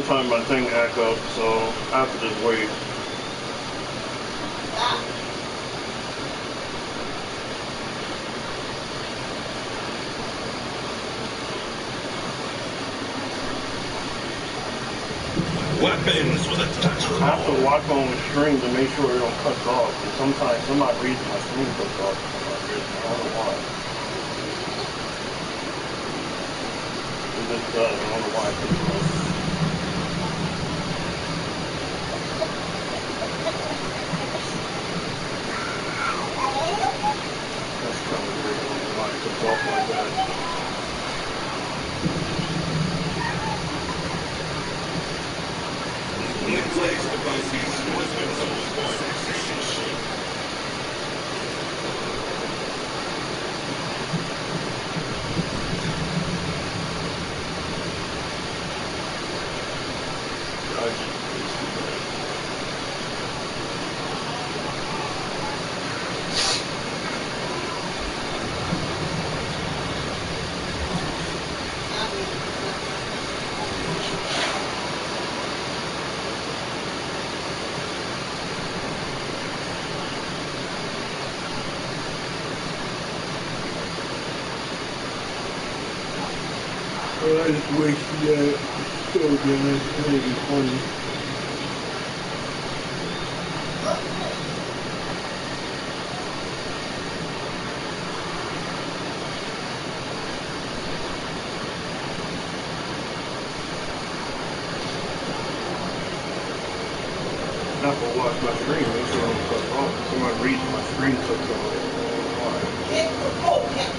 sometimes my thing act up, so I have to just wait. Weapons with a touch of I have to watch on the stream to make sure it don't cut off. And sometimes, for some reason, my stream cuts off. For some reason. I don't know why. It just does. I don't know why it cuts off. That's kind of weird. I don't know why it cuts off like that. Netflix devices was shit. I just wasted that. So good. That would be funny. Not to watch my screen, make sure I don't cut off. For some reason, my screen cuts off. I don't know why.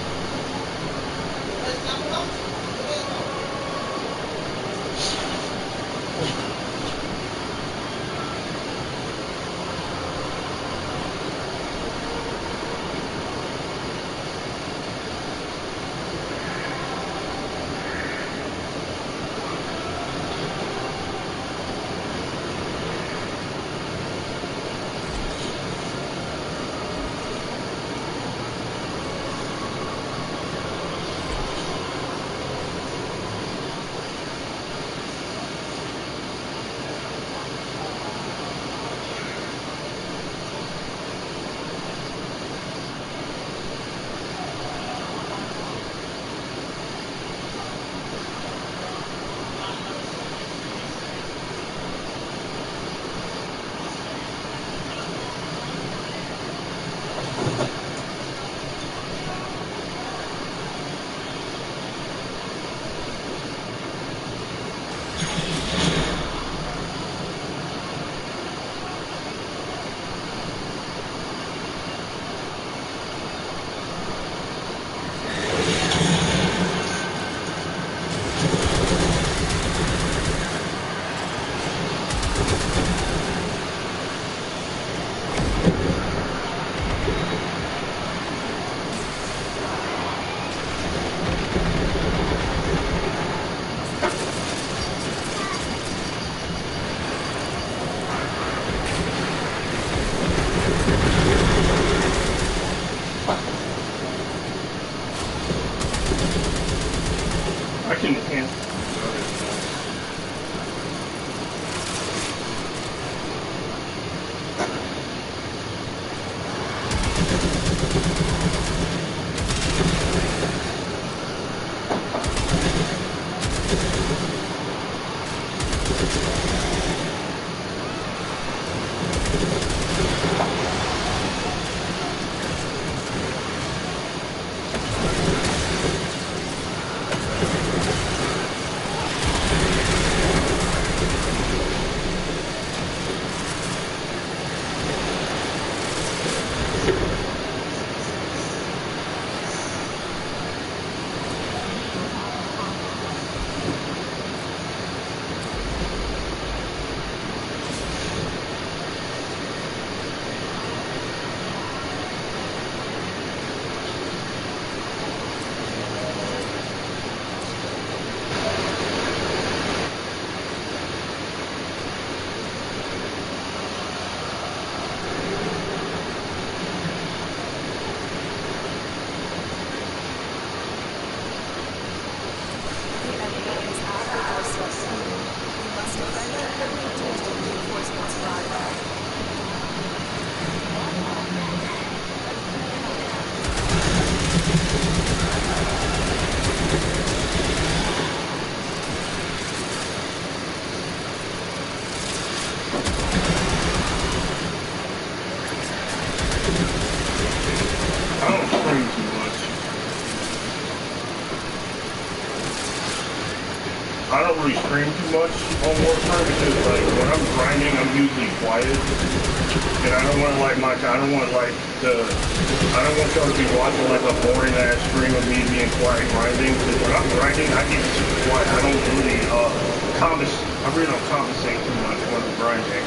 too much on Warframe because like when I'm grinding, I'm usually quiet, and I don't want to like I don't want like I don't want y'all to be watching like a boring ass stream of me being quiet grinding. Because when I'm grinding, I get super quiet. I don't really I really don't compensate too much when I'm grinding.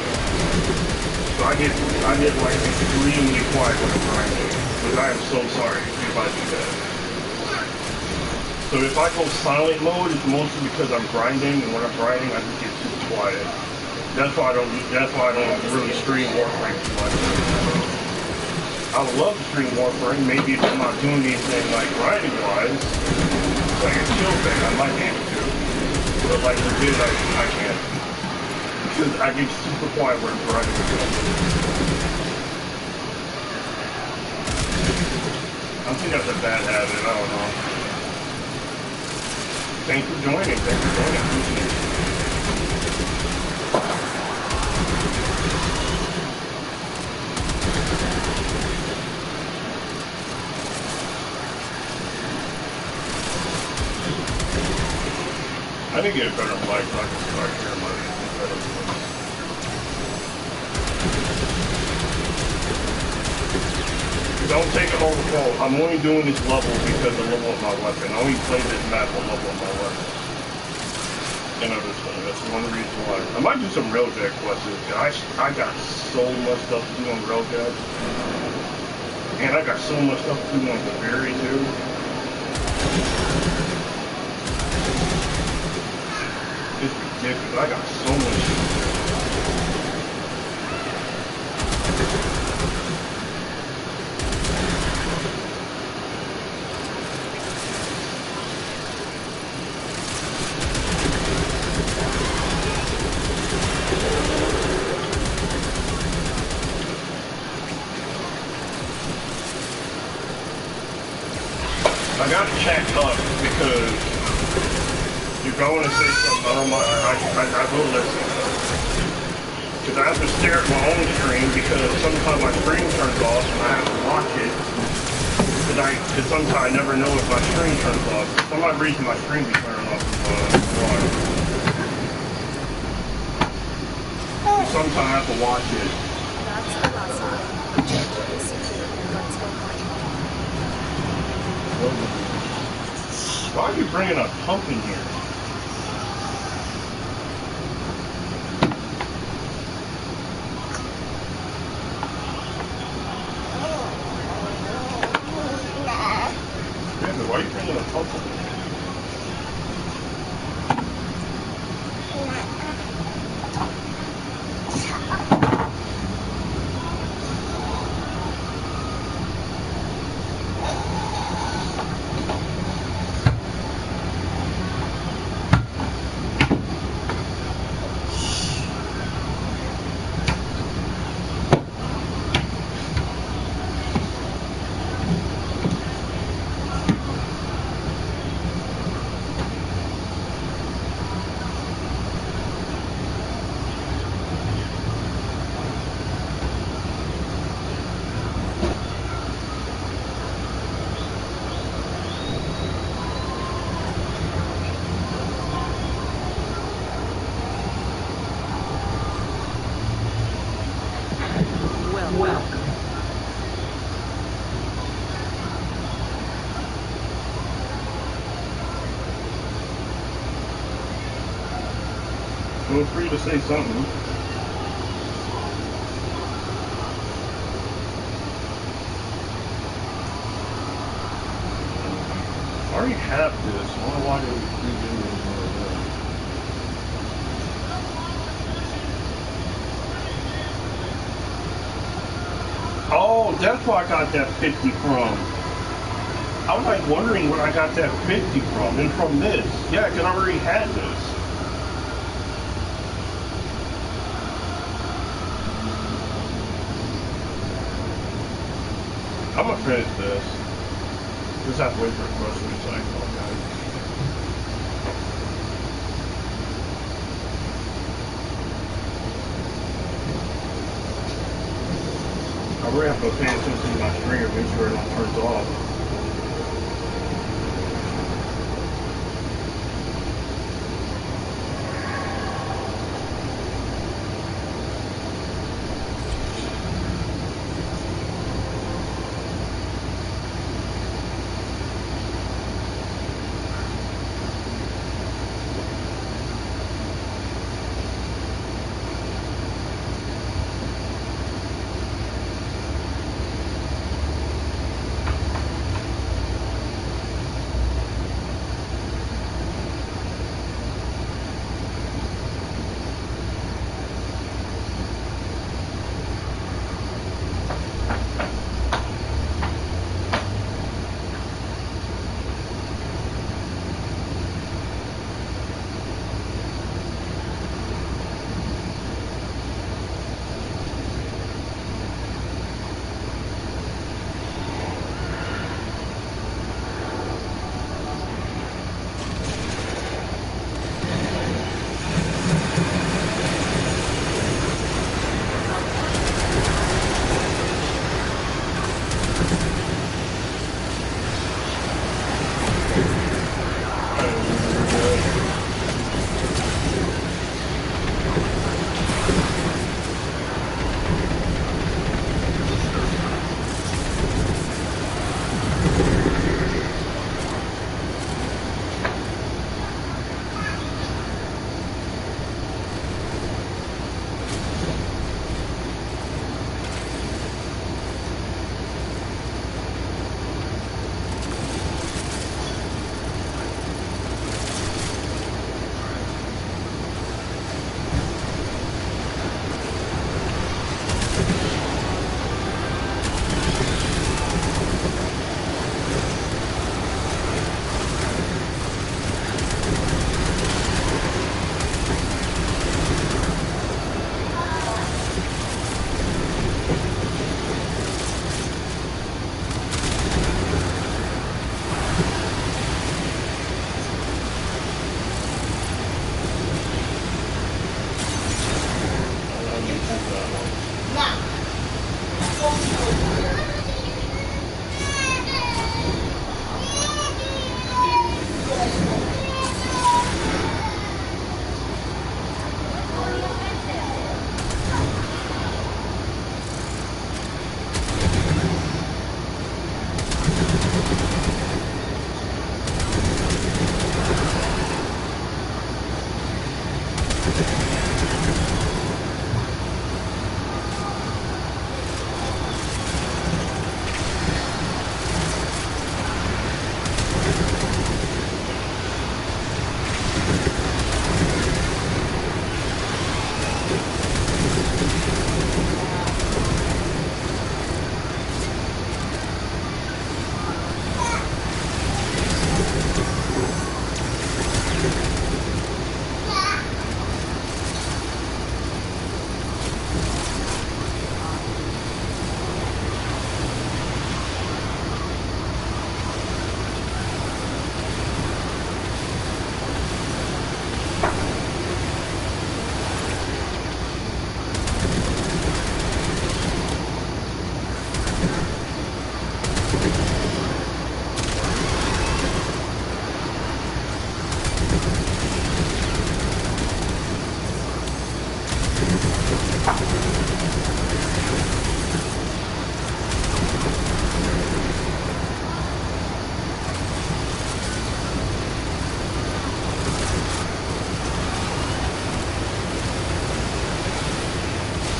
So I get like extremely quiet when I'm grinding. Because I am so sorry if I do that. So if I go silent mode, it's mostly because I'm grinding, and when I'm grinding, I just get too quiet. That's why I don't really stream Warframe too much. I would love to stream Warframe. Maybe if I'm not doing anything like grinding wise, like a chill thing, I might be able to. But like legit, I can't. Because I get super quiet when I'm grinding. I think that's a bad habit. I don't know. Thanks for joining. Appreciate it. I need to get a better mic so I can start hearing my better voice. Don't take it overall. I'm only doing this level because of the level of my weapon. I only play this map on level of my weapon. And other stuff. That's one reason why. I might do some Railjack quests. I got so much stuff to do on Railjack. And I got so much stuff to do on the Berry too. It's ridiculous. I got so much shit. I gotta chat up because you're going to say something. I will listen. Because I have to stare at my own screen because sometimes my screen turns off and I have to watch it. Because sometimes I never know if my screen turns off. For some odd reason my screen be turning off. Sometimes I have to watch it. Why are you bringing a pump in here? Yeah, but why are you bringing a pump in here? Feel free to say something. I already have this. I wonder why they redo this. Oh, that's where I got that 50 from. I was like wondering where I got that 50 from. And from this. Yeah, because I already had this. I'm gonna finish this. Just have to wait for a grocery cycle, guys. I really have to pay attention to my screen and make sure it don't turn off.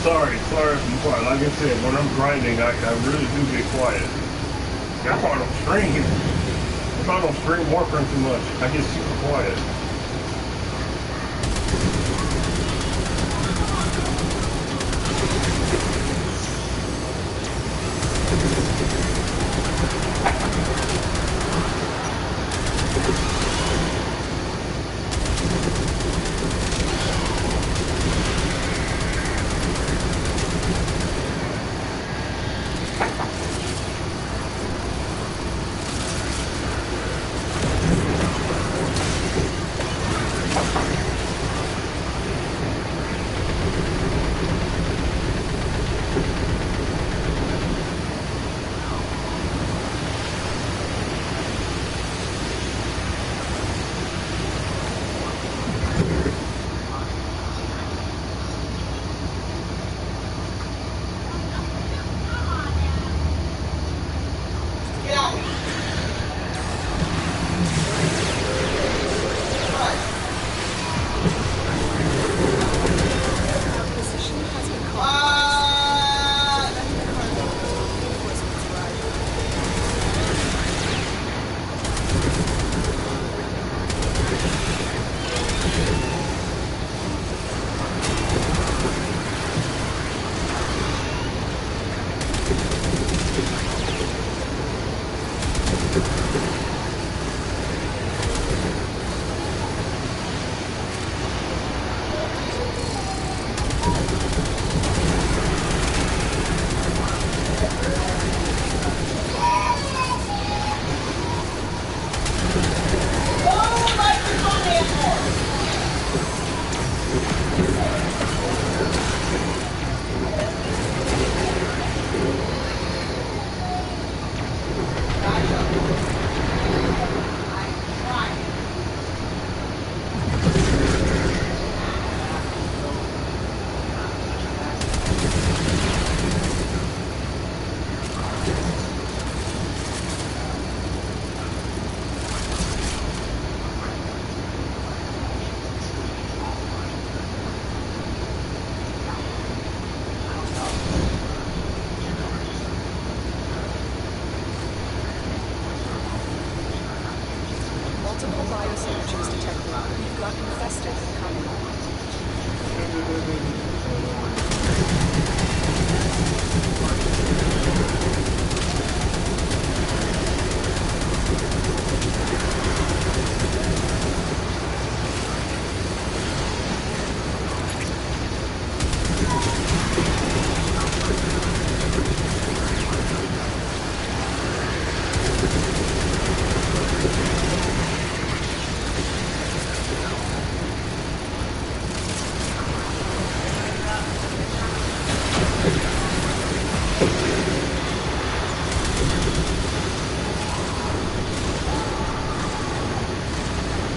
Sorry if I'm quiet. Like I said, when I'm grinding, I really do get quiet. That's why I don't stream. If I don't stream Warframe too much, I get super quiet.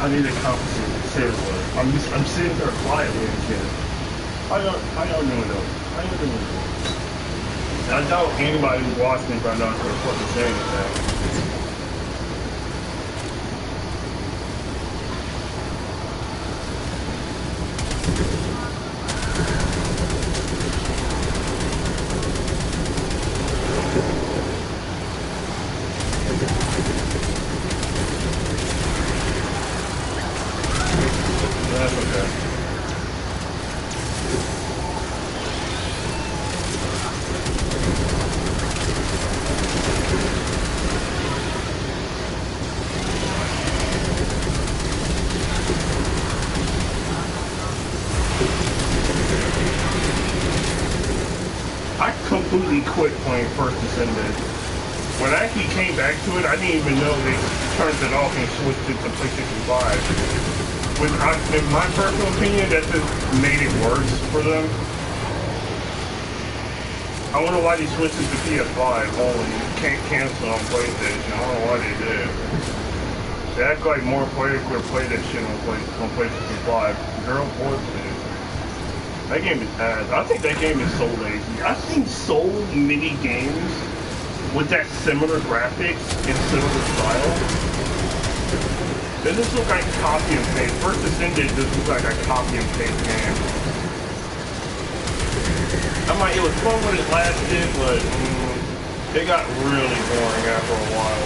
I need to compensate. Seriously. I'm sitting there quietly and shit. How y'all doing though? How y'all doing? I doubt anybody who's watching me right now is gonna fucking say anything. That's okay. I completely quit playing First Descendant. When I actually came back to it, I didn't even know they turned it off and switched it to PlayStation 5. In my personal opinion, that just made it worse for them. I wonder why they switched it to PS5 only. You can't cancel on PlayStation. I don't know why they did. They act like more players could play that shit on PlayStation 5. Girl, boy, please. That game is ass. I think that game is so lazy. I've seen so many games with that similar graphics and similar style. They just look like copy and paste. First Descendant just looks like a copy and paste game. It was fun when it lasted, but it got really boring after a while.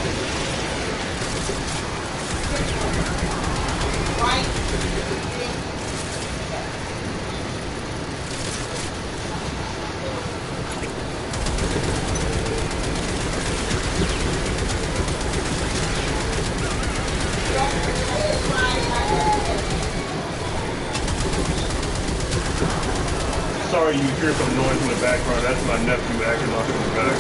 Sorry you hear some noise in the background. That's my nephew acting off in the back.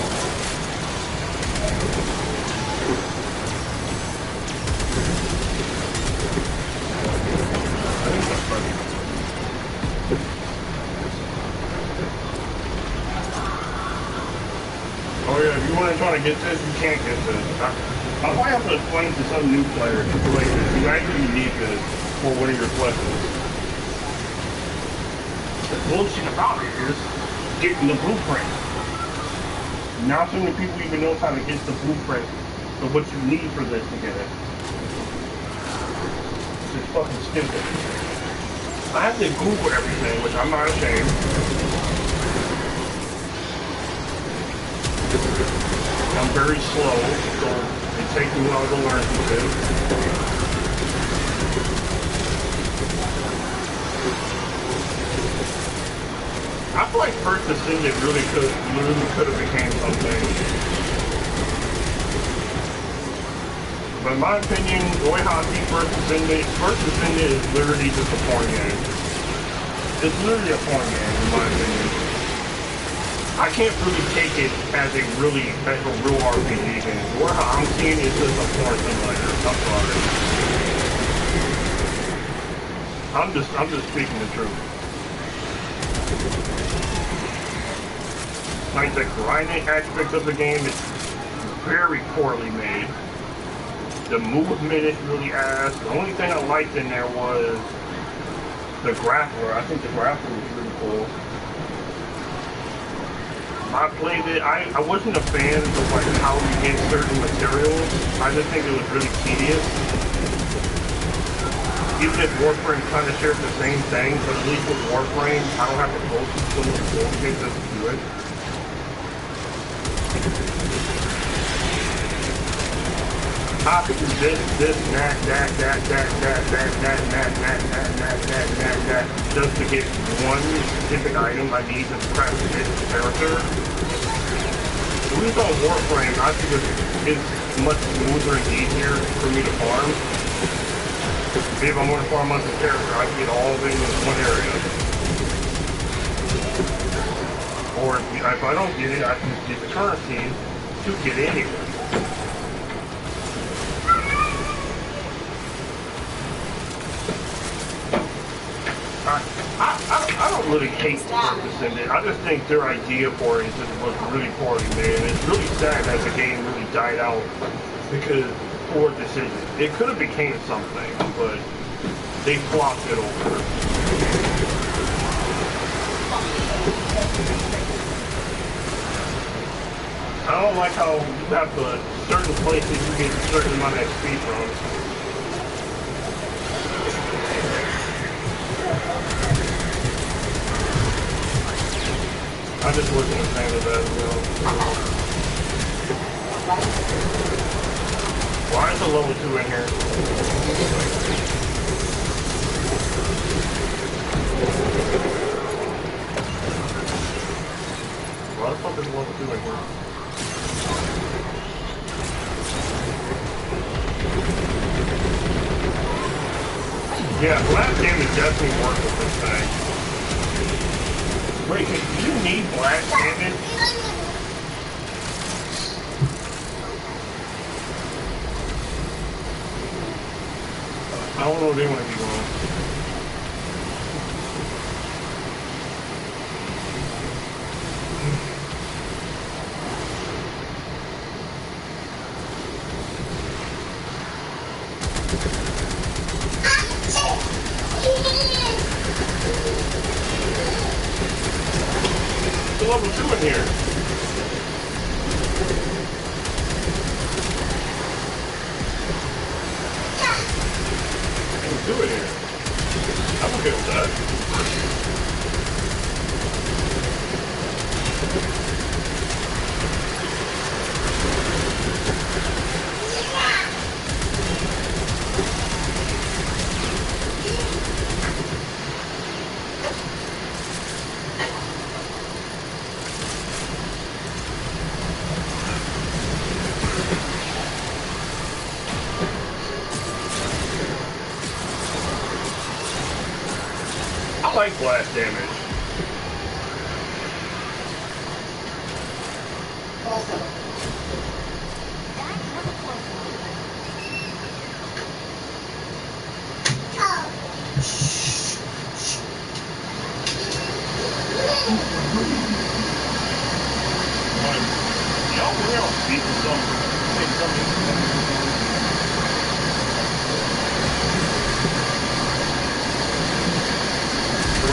I think that's funny. Oh yeah, if you want to try to get this, you can't get this. I'll probably have to explain to some new player like this. You actually need this for one of your questions. The bullshit about it is getting the blueprint. Not so many people even know how to get the blueprint of what you need for this to get it. It's just fucking stupid. I have to Google everything, which I'm not ashamed. I'm very slow, so it takes me a while to learn some things. I feel like First Descendant really could have became something. But in my opinion, the way how I see First Descendant is literally just a porn game. It's literally a porn game, in my opinion. I can't really take it as a real RPG game. The way how I'm seeing it is just a porn simulator. I'm sorry. I'm just speaking the truth. Like the grinding aspect of the game is very poorly made. The movement is really ass. The only thing I liked in there was the grappler. I think the grappler was really cool. I played it. I wasn't a fan of like how you get certain materials. I just think it was really tedious. Even if Warframe kind of shares the same thing, but at least with Warframe, I don't have to go through so much bullshit just to do it. I could do this, that, just to get one specific item I need to craft this character. At least on Warframe, I think it's much smoother and easier for me to farm. If I want to farm as a character, I can get all of it in one area. Or if I don't get it, I can get the currency to get it anywhere. I don't really hate First Descendant. I just think their idea for it was really poorly made. And it's really sad that the game really died out because poor decision. It could have became something, but they flopped it over. I don't like how you have to certain places you get a certain amount of XP from. I just wasn't a fan of that as well. Why is the level 2 in here? Why the fuck is level 2 in here? Yeah, blast damage definitely works with this thing. Wait, do you need blast damage? I don't know if they want to be going. There's level 2 in here. Do it here. I'm okay with that. like blast damage. Y'all were on beat with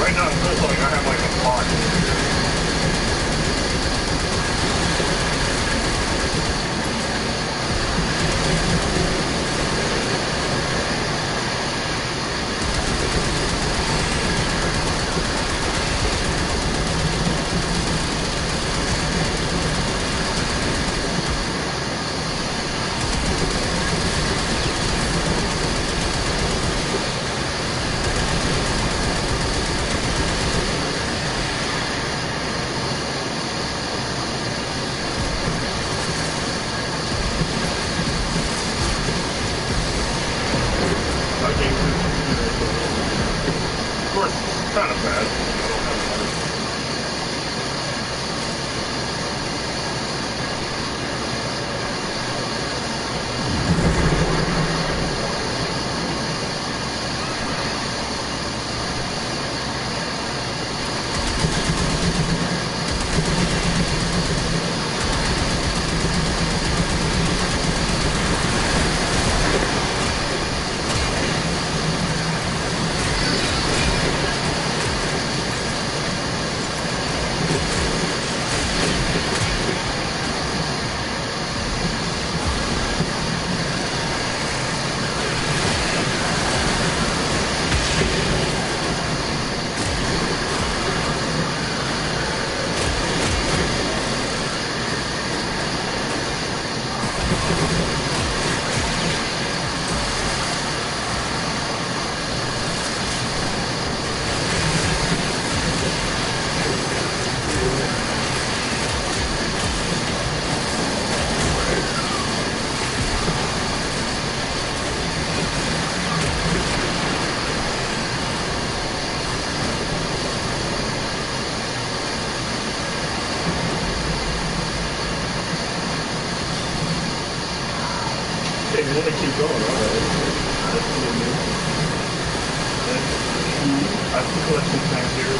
right now, it feels like I have like a pot. Of course, it's kind of bad. Hey, you want to keep going, alright? That's cool, man. I have to collect some things here.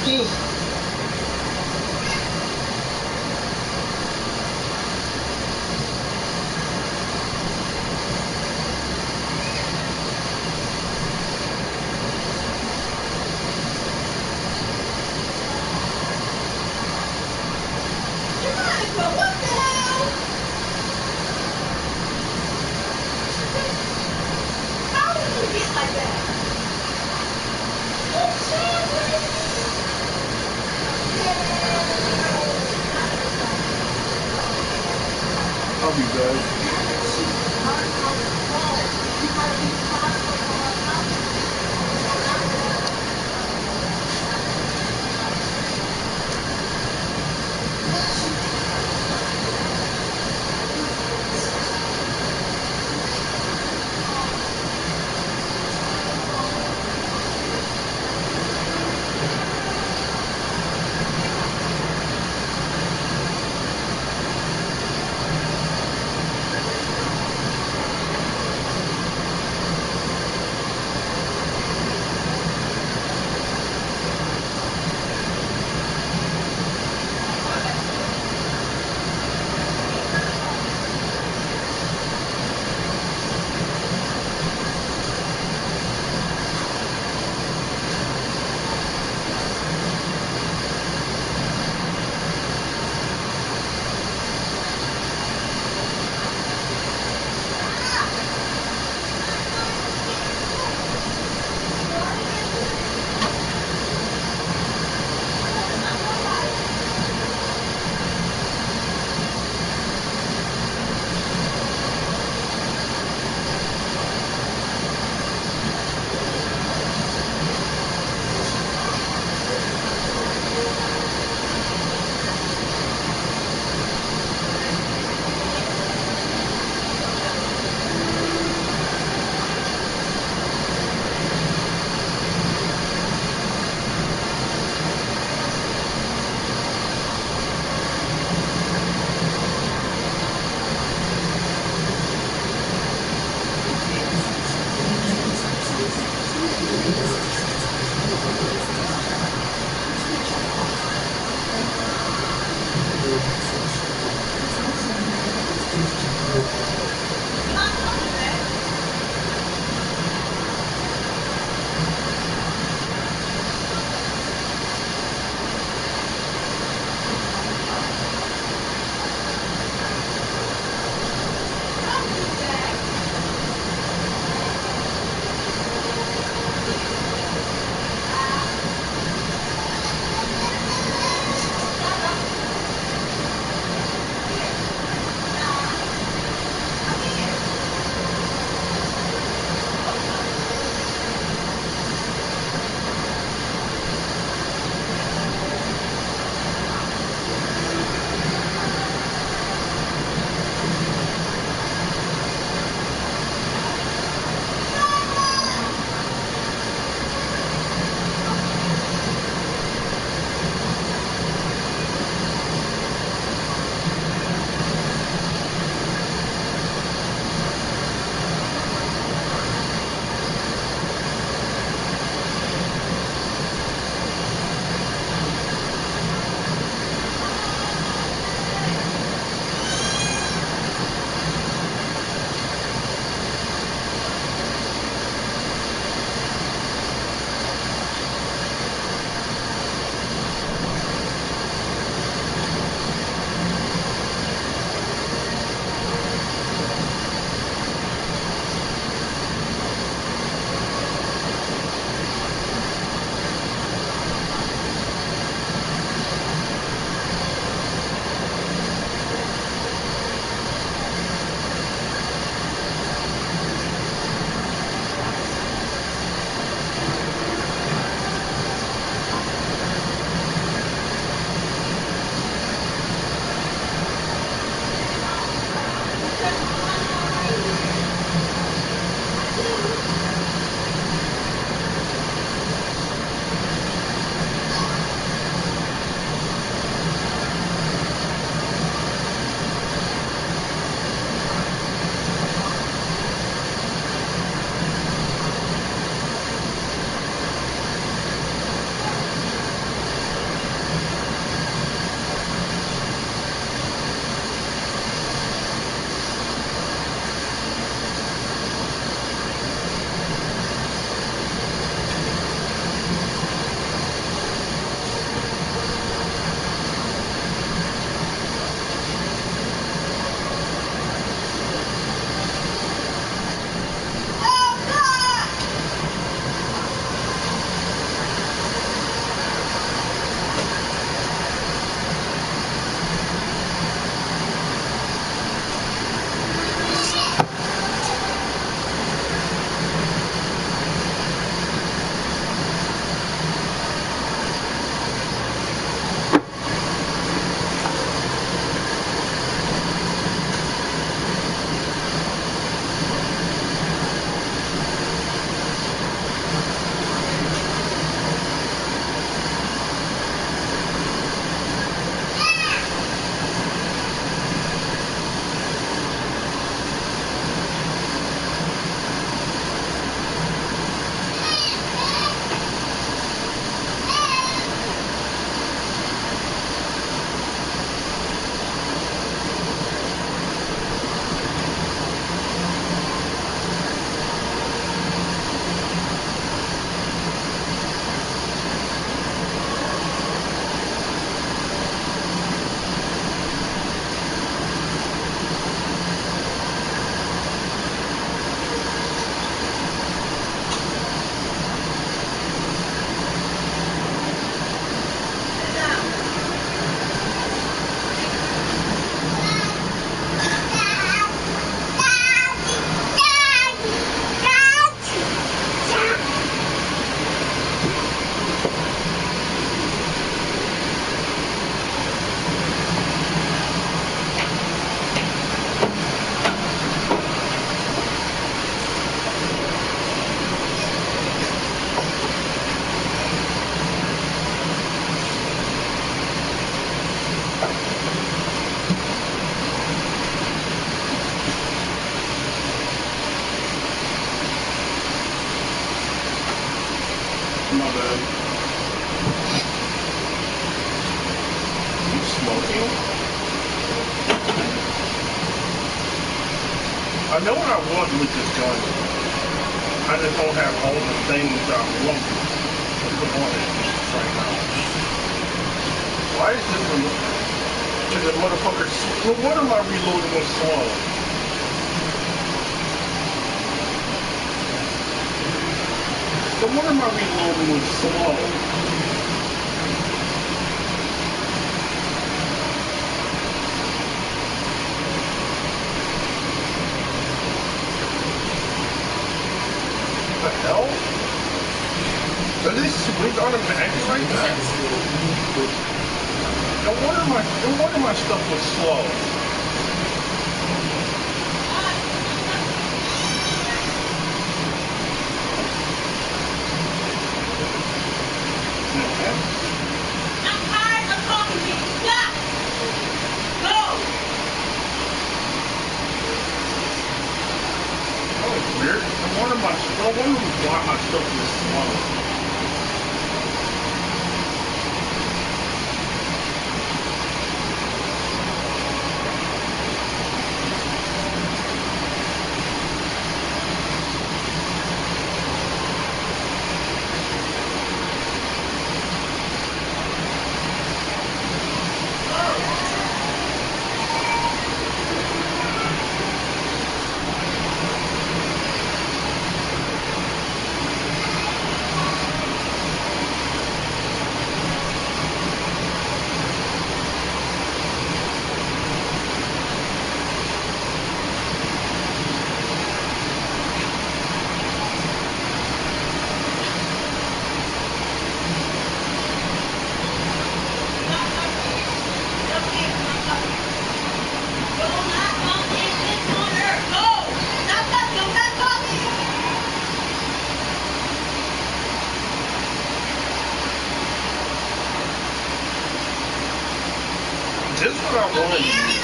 Two. What the hell? How did you get like that? I'll be back. You smoking? I know what I want with this gun. I just don't have all the things I want to put on it right now. Why is this one? Because the motherfucker. Well, what am I reloading with slow? So what am I reloading with slow? What the hell? Does this switch automatically like that? No wonder my stuff was slow. I'm tired of talking to you. Stop. Go. That was weird. No wonder why my stuff was slow. This is what I wanted to use.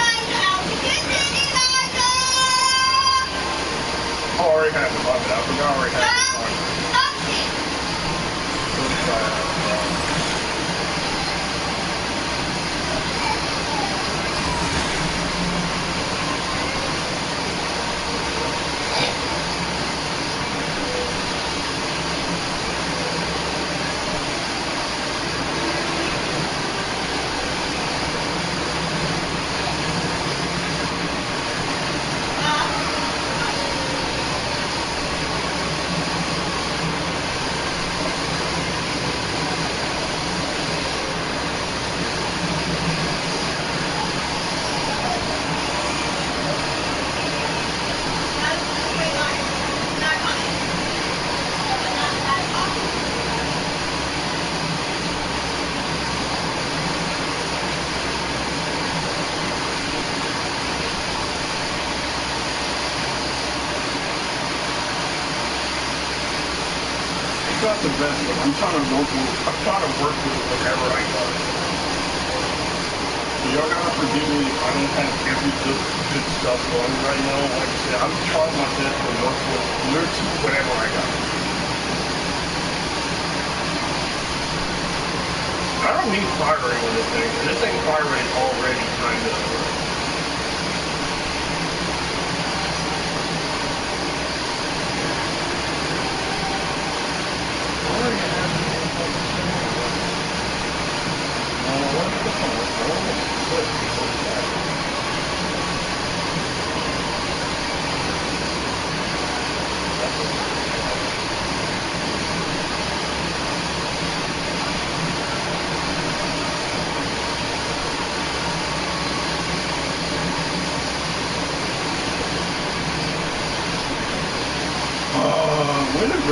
I already have it. I forgot I already have it. Let's try it out. Not the best one. I'm trying to work with whatever I got. So y'all gotta forgive me if I don't have every good stuff going right now. Like I said, I'm trying my best to work with whatever I got. I don't need fire rate on this thing. This thing fire rate already kind of.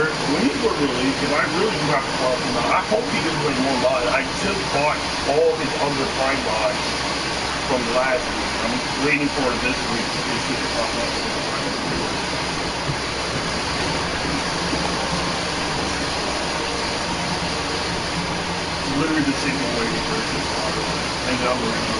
When he were released, and I really do have to talk about, I hope he didn't play more mods. I just bought all his other Prime mods from last week. I'm waiting for this week to see the top up. Literally the same way for this auto. And I'm waiting.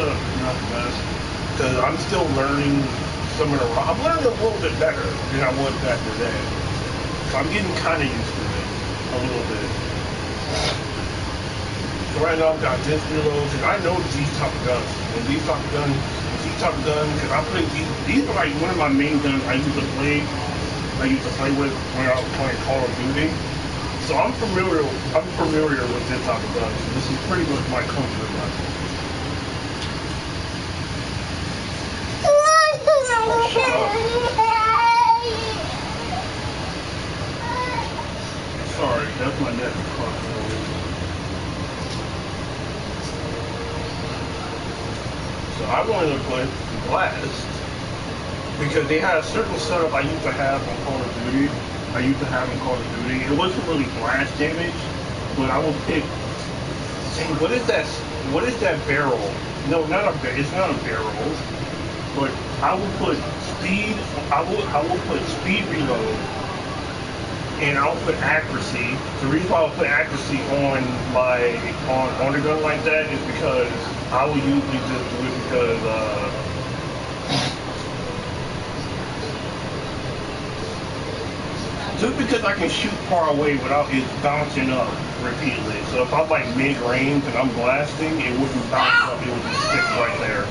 setup is not the best because I'm still learning some of the. I'm learning a little bit better than I was back today. So I'm getting kind of used to it a little bit. So right now I've got this reload because I know these type of guns. And these type of guns, because I play these are like one of my main guns I used to play with when I was playing Call of Duty. So I'm familiar with this type of gun. So this is pretty much my comfort level. Oh, shut up. Sorry, that's my neck crossing. So I wanted to put Blast because they had a certain setup I used to have on Call of Duty. It wasn't really blast damage, but I would pick. Say, what is that? What is that barrel? No, not a. It's not a barrel. But I will put speed. I will put speed reload, and I'll put accuracy. The reason why I'll put accuracy on on a gun like that is because I will usually just do it because. Just because I can shoot far away without it bouncing up repeatedly. So if I'm like mid-range and I'm blasting, it wouldn't bounce up, it would just stick right there.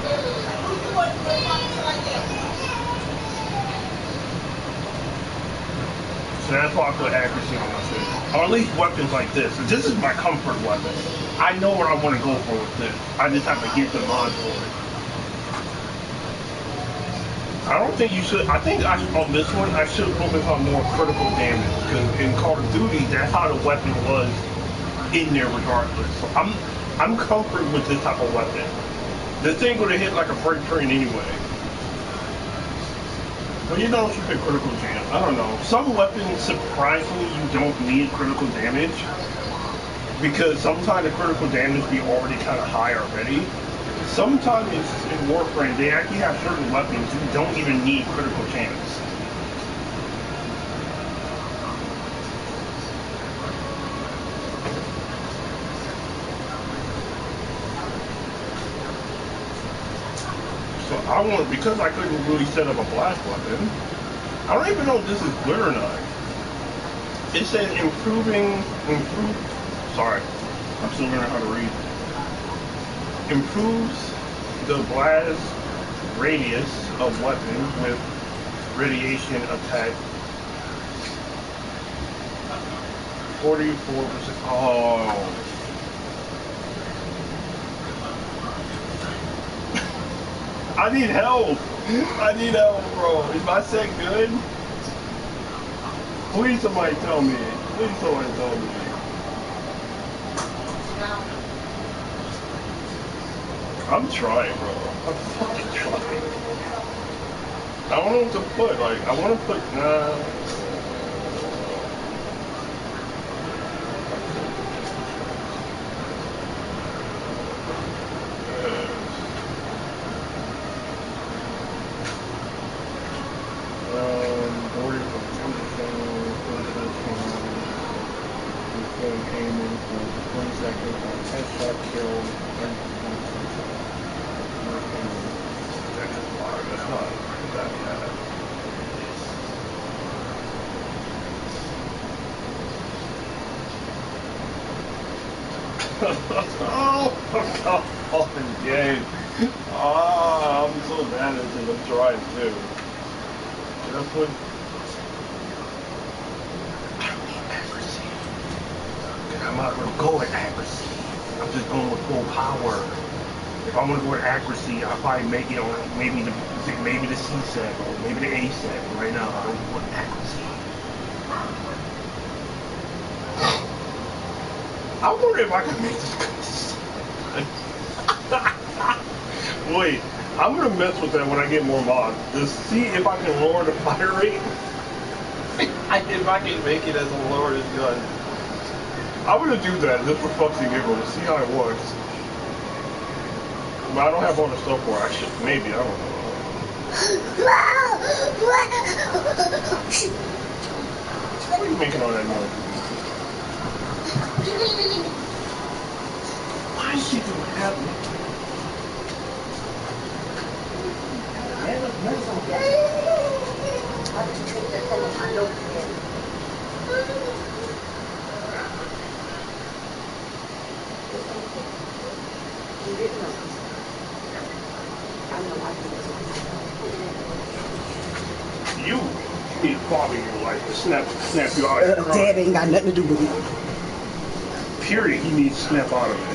So that's why I put accuracy on my shit. Or at least weapons like this. So this is my comfort weapon. I know where I want to go for with this. I just have to get the mod for it. I don't think you should. I think on this one, I should focus on more critical damage. Because in Call of Duty, that's how the weapon was in there regardless. So I'm comfortable with this type of weapon. This thing would have hit like a freight train anyway. Well, you don't should pick critical jam. I don't know. Some weapons, surprisingly, you don't need critical damage. Because sometimes the critical damage be already kind of high already. Sometimes in Warframe, they actually have certain weapons you don't even need critical chance. So I want, because I couldn't really set up a blast weapon, I don't even know if this is good or not. It says sorry, I'm still learning how to read. Improves the blast radius of weapon with radiation attack 44%. Oh. I need help. I need help, bro. Is my set good? Please somebody tell me. Please somebody tell me. I'm trying, bro. I'm fucking trying. I don't know what to put. Like, I want to put, oh, game. Ah, I'm so bad at this. I'm trying too. Should I put? I don't need accuracy. I'm not going to go with accuracy. I'm just going with full power. If I'm going to go with accuracy, I'll probably make it on maybe the C set or maybe the A set. But right now, I don't want accuracy. I wonder if I can make this. Wait, I'm gonna mess with that when I get more mods. Just see if I can lower the fire rate. If I can make it as a lower this gun. I'm gonna do that just for fucks and giggles. See how it works. But I don't have all the stuff for it. I should, maybe, I don't know. What are you making all that noise? Why is she doing that? You need father in your life to snap you out of your Dad ain't got nothing to do with it. Period. He needs to snap out of it.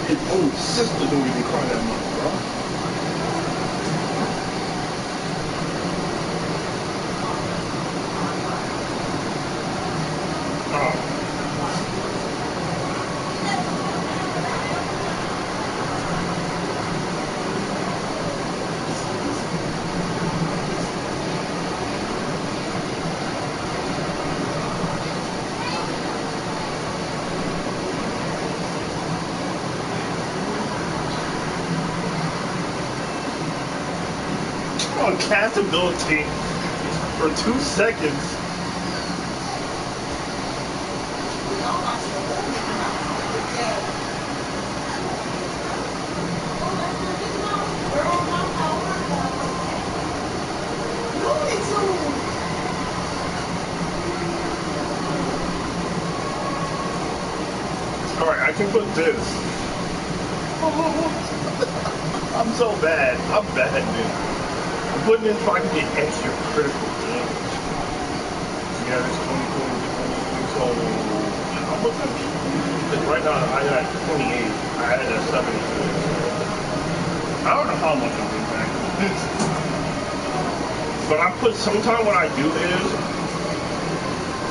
His own sister don't even cry that much, bro. On castability for 2 seconds. Alright, I can put this. I'm so bad. I'm bad, dude. I'm putting in so I can get extra critical damage. Yeah, this 20, so I'm looking at right now I got 28. I had a 70. I don't know how much I'm doing back. But I put sometime what I do is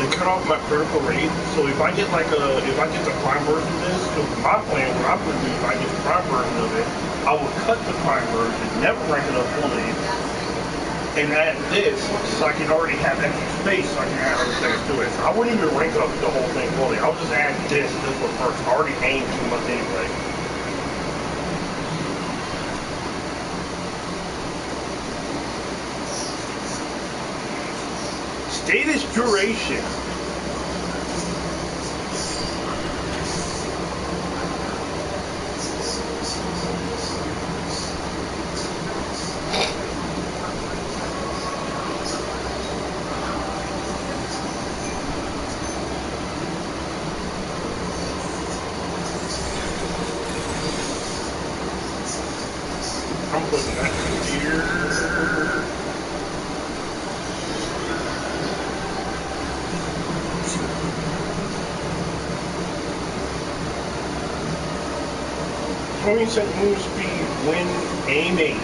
they cut off my critical rate. So if I get like if I get the prime version of this, so my plan, what I'm gonna do if I get the prime version of it, I will cut the prime version, never rank it up fully, and add this so I can already have extra space so I can add other things to it. So I wouldn't even rank up the whole thing fully. I'll just add this one first. I already aimed too much anyway. Status duration. I'm putting that here. %20 move speed when aiming.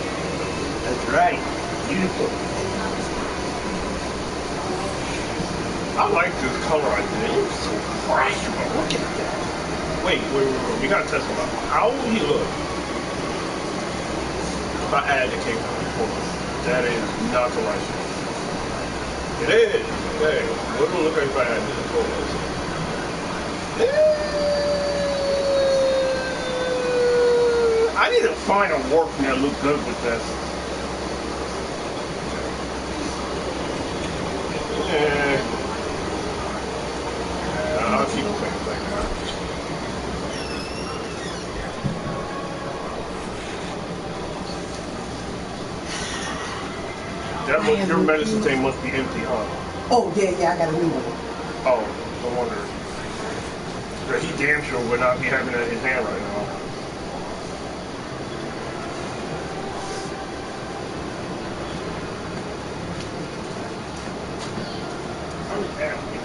That's right. Beautiful. I like this color idea. It's so bright. Look at that. Wait. We gotta test him out. How will he look if I add the cape on? That is not the right thing. It is. Okay. What will it look like if I add this? I need to find a Warframe that looks good with this. I'll keep the same thing. That must, your medicine tank must be empty, huh? Oh, yeah, I got a new one. Oh, no wonder. He damn sure would not be having it in his hand right now. I'm just asking.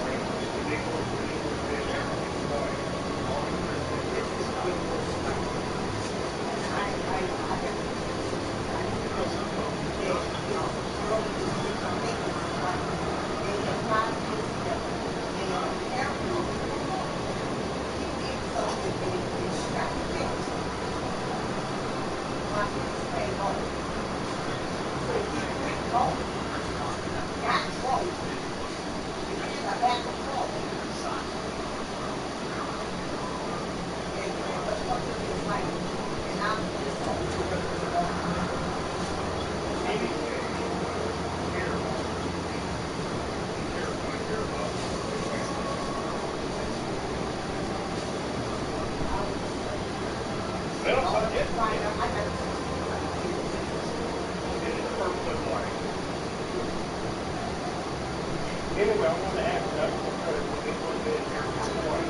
Anyway, I want to ask you, I just want to try to put this one in here before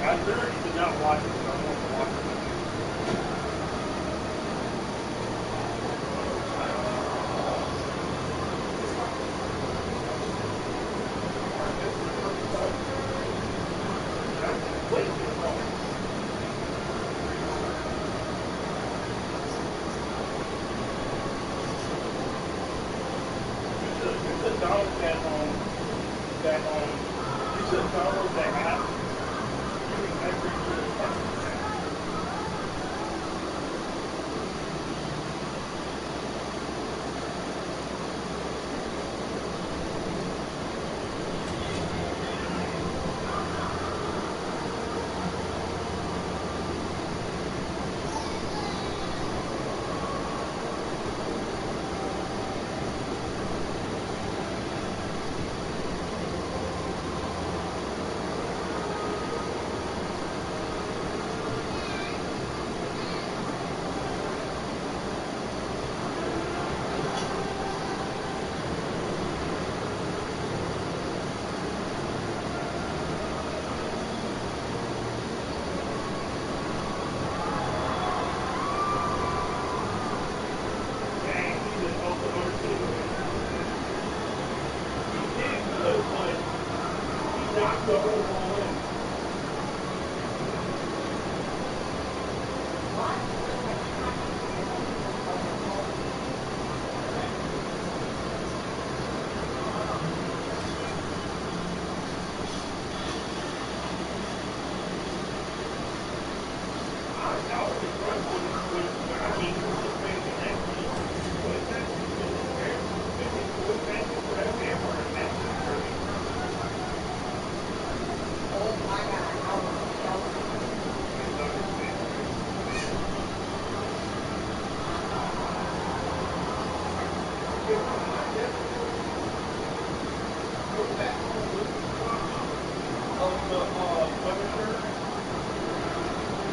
I literally did not watch it, but I want to watch it. You should download you should download that app. You can actually do the fucking thing.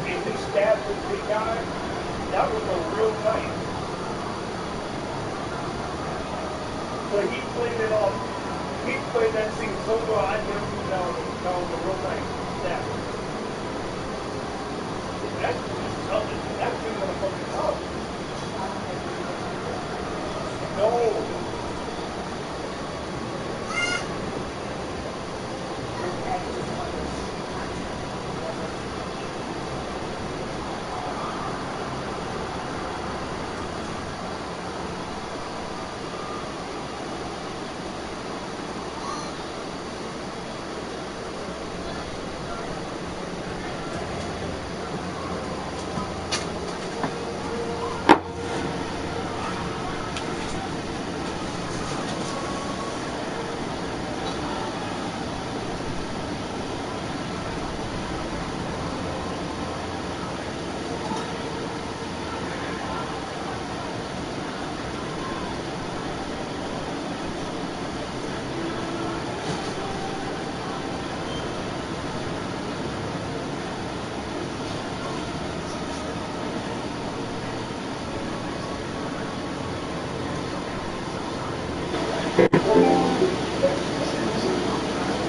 And he stabbed this big guy. That was a real fight. But he played it off. He played that scene so well. I never knew that was a real fight. Stabbed him. That's something. That's big motherfucking tough. No.